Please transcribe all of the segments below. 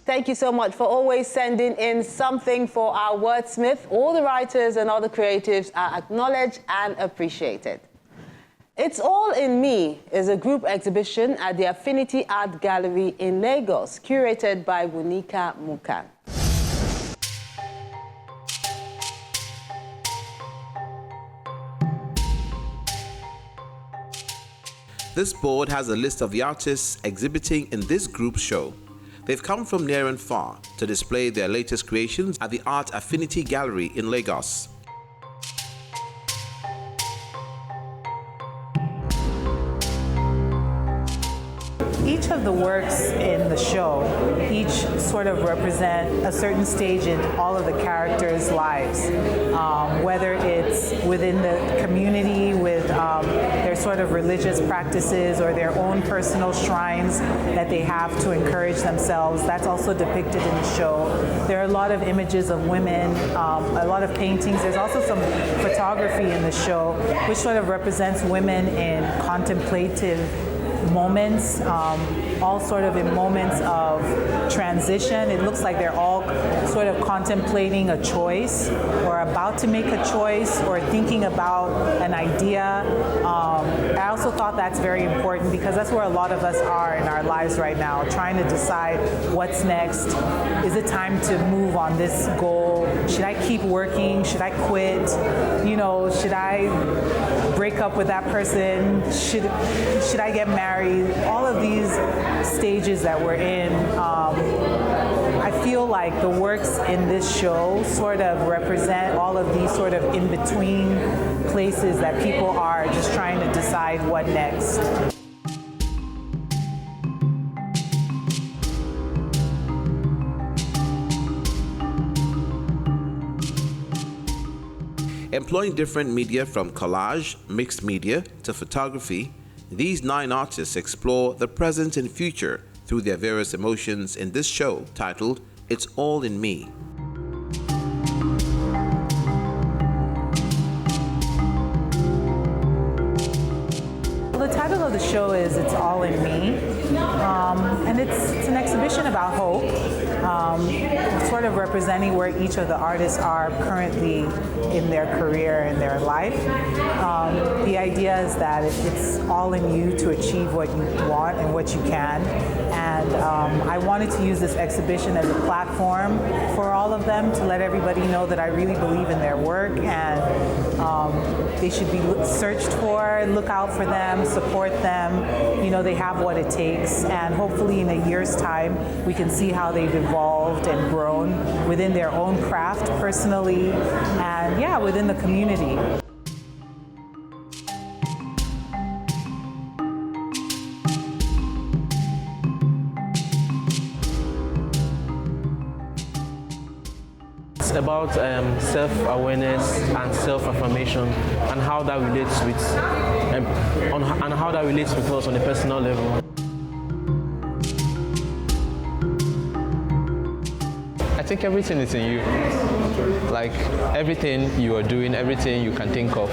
Thank you so much for always sending in something for our wordsmith. All the writers and all the creatives are acknowledged and appreciated. It's All in Me is a group exhibition at the Affinity Art Gallery in Lagos, curated by Wunika Mukan. This board has a list of the artists exhibiting in this group show. They've come from near and far to display their latest creations at the Art Affinity Gallery in Lagos. Each of the works in the show, each sort of represent a certain stage in all of the characters' lives, whether it's within the community with their sort of religious practices or their own personal shrines that they have to encourage themselves. That's also depicted in the show. There are a lot of images of women, a lot of paintings. There's also some photography in the show, which sort of represents women in contemplative moments, all sort of in moments of transition. It looks like they're all sort of contemplating a choice or about to make a choice or thinking about an idea. I also thought that's very important because that's where a lot of us are in our lives right now, trying to decide what's next. Is it time to move on this goal? Should I keep working? Should I quit? You know, should I break up with that person? Should I get married? All of these stages that we're in, I feel like the works in this show sort of represent all of these sort of in-between places that people are just trying to decide what next. Employing different media from collage, mixed media to photography, these 9 artists explore the present and future through their various emotions in this show titled It's All in Me. The title of the show is It's All in Me, and it's an exhibition about hope, sort of representing where each of the artists are currently in their career and their life. The idea is that it's all in you to achieve what you want and what you can, and I wanted to use this exhibition as a platform for all of them to let everybody know that I really believe in their work and they should be searched for, look out for them, support them. You know, they have what it takes, and hopefully in a year's time we can see how they've evolved and grown within their own craft personally and yeah, within the community. It's about self-awareness and self-affirmation and how that relates with us on a personal level. I think everything is in you. Like everything you are doing, everything you can think of,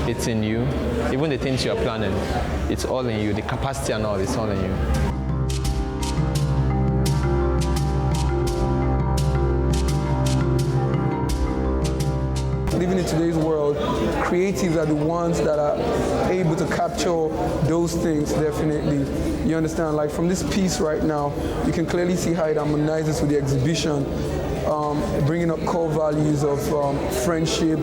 it's in you. Even the things you are planning, it's all in you. The capacity and all, it's all in you. Living in today's world, creatives are the ones that are able to capture those things, definitely. You understand, like from this piece right now, you can clearly see how it harmonizes with the exhibition, bringing up core values of friendship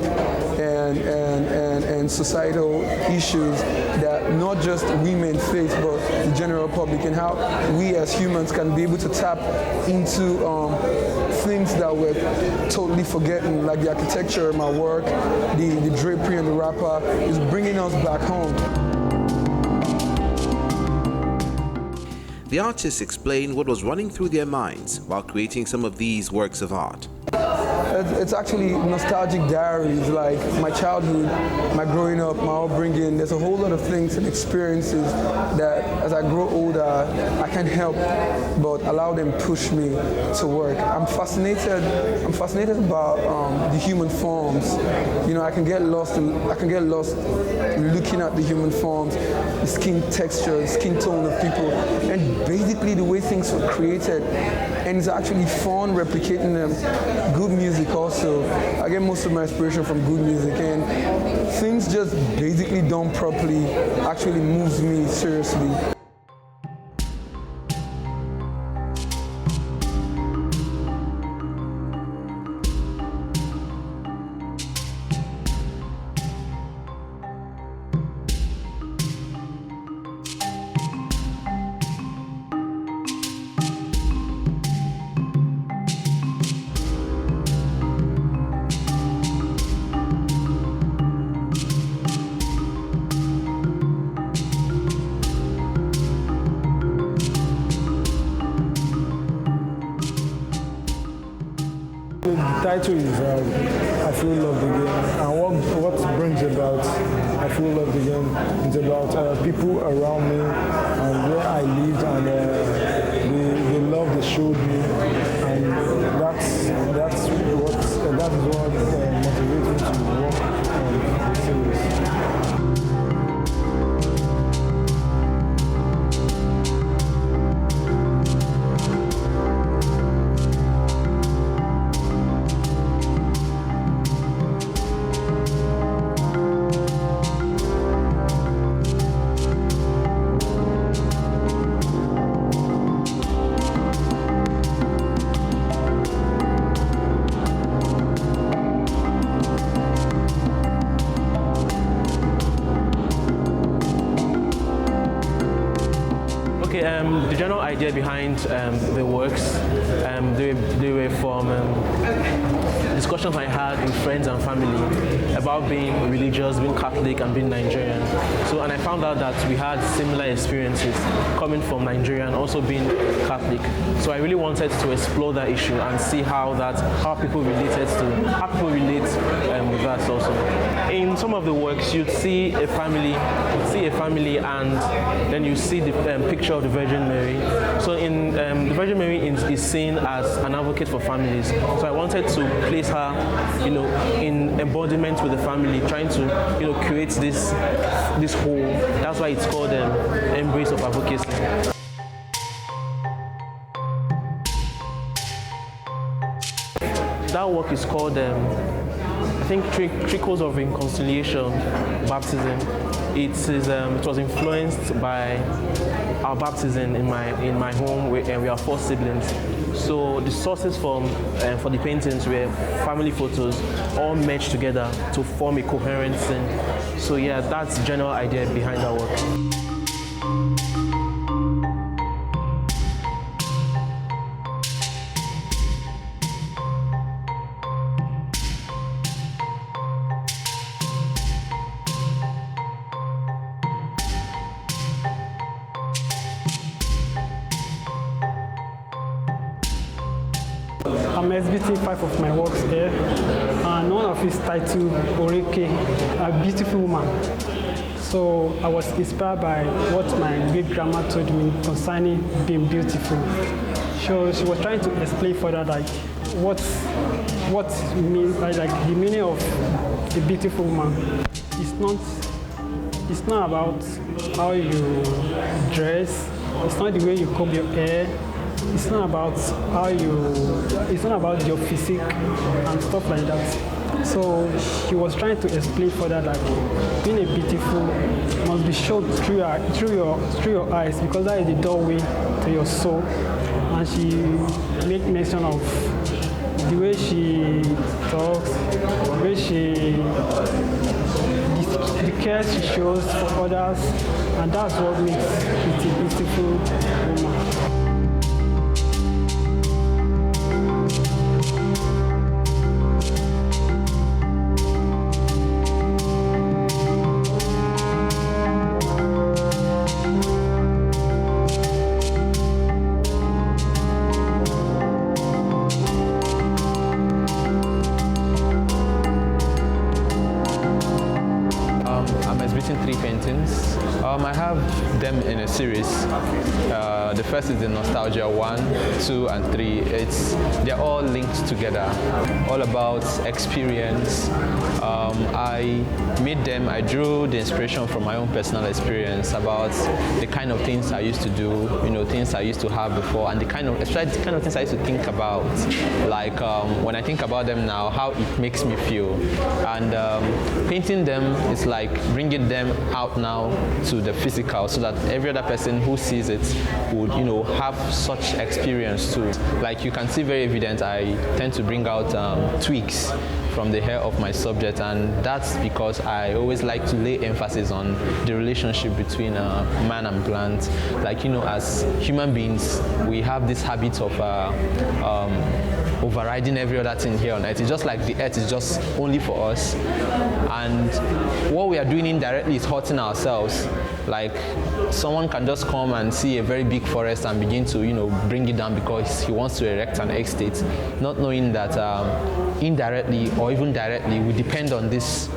and societal issues that not just women face, but the general public, and how we as humans can be able to tap into things that we're totally forgetting, like the architecture of my work, the drapery and the wrapper is bringing us back home. The artists explain what was running through their minds while creating some of these works of art. it's actually nostalgic diaries, like my childhood, my growing up, my upbringing. There's a whole lot of things and experiences that as I grow older, I can't help but allow them push me to work. I'm fascinated about the human forms. You know, I can get lost looking at the human forms, the skin texture, the skin tone of people, and basically the way things were created. And it's actually fun replicating them. Good music also. I get most of my inspiration from good music, and things just basically done properly actually moves me seriously. The title is I Feel Loved Again, and what brings about I Feel Loved Again is about people around me and where I lived, and the love they showed me, and that is what motivates me to work on the series. Okay, the general idea behind the works, they were from discussions I had with friends and family about being religious, being Catholic, and being Nigerian. So, and I found out that we had similar experiences coming from Nigeria and also being Catholic. So I really wanted to explore that issue and see how people relate with that also. In some of the works, you'd see a family, and then you see the picture of the Virgin Mary. So in the Virgin Mary is seen as an advocate for families. So I wanted to place her, in embodiment with the family, trying to, create this whole. That's why it's called Embrace of Advocacy. That work is called, I think, Trickles of Reconciliation, Baptism. It was influenced by our baptism in my home, and we are 4 siblings. So the sources for the paintings were family photos, all merged together to form a coherent scene. So yeah, that's the general idea behind that work. I'm exhibiting 5 of my works here, and one of it is titled Oreke, a beautiful woman. So I was inspired by what my great grandma told me concerning being beautiful. So she was trying to explain further what means like the meaning of a beautiful woman. It's not about how you dress. It's not the way you comb your hair. It's not about it's not about your physique and stuff like that. So she was trying to explain further that being a beautiful must be shown through your eyes, because that is the doorway to your soul. And she made mention of the way she talks, the care she shows for others, and that's what makes it a beautiful woman. paintings. I have them in a series. The first is the Nostalgia 1, 2, and 3. They're all linked together, all about experience. I made them, I drew the inspiration from my own personal experience about the kind of things I used to do, things I used to have before, and especially the kind of things I used to think about. Like when I think about them now, how it makes me feel. And painting them is like bringing them out now to the physical, so that every other person who sees it would, have such experience too. Like you can see very evident, I tend to bring out tweaks from the hair of my subject, and that's because I always like to lay emphasis on the relationship between man and plant. Like, as human beings, we have this habit of overriding every other thing here on earth. It's just like the earth is just only for us, and what we are doing indirectly is hurting ourselves. Like someone can just come and see a very big forest and begin to bring it down because he wants to erect an estate, not knowing that indirectly or even directly we depend on this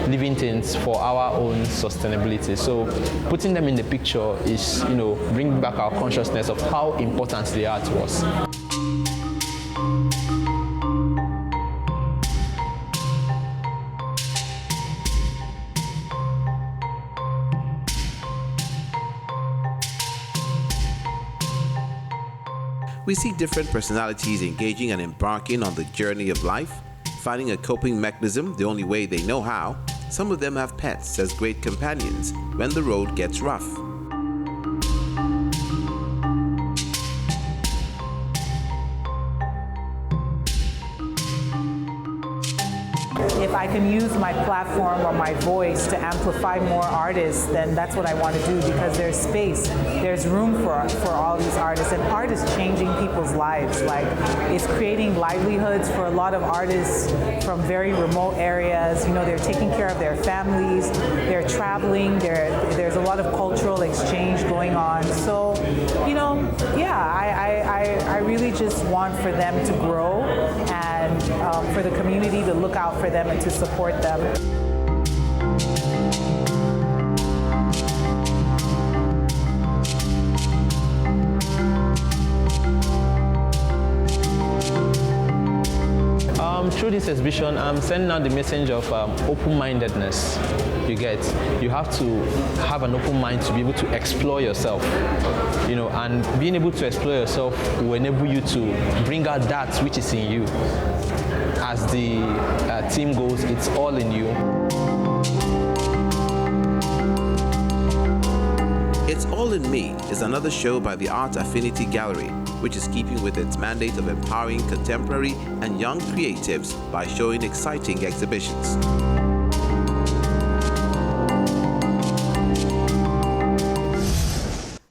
living things for our own sustainability. So putting them in the picture is bringing back our consciousness of how important they are to us. We see different personalities engaging and embarking on the journey of life, finding a coping mechanism the only way they know how. Some of them have pets as great companions when the road gets rough. If I can use my platform or my voice to amplify more artists, then that's what I want to do, because there's space, there's room for all these artists, and art is changing people's lives. Like, it's creating livelihoods for a lot of artists from very remote areas. They're taking care of their families, they're traveling, there's a lot of cultural exchange going on. So, I really just want for them to grow, and for the community to look out for them and to support them. Through this exhibition, I'm sending out the message of open-mindedness. You have to have an open mind to be able to explore yourself, and being able to explore yourself will enable you to bring out that which is in you. As the theme goes, it's all in you. It's All in Me is another show by the Art Affinity Gallery, which is keeping with its mandate of empowering contemporary and young creatives by showing exciting exhibitions.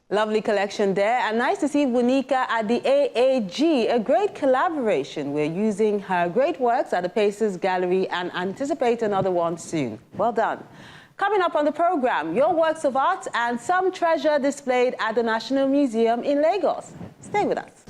Lovely collection there, and nice to see Wunika at the AAG, a great collaboration. We're using her great works at the Pacers Gallery and anticipate another one soon. Well done. Coming up on the program, your works of art and some treasure displayed at the National Museum in Lagos. Stay with us.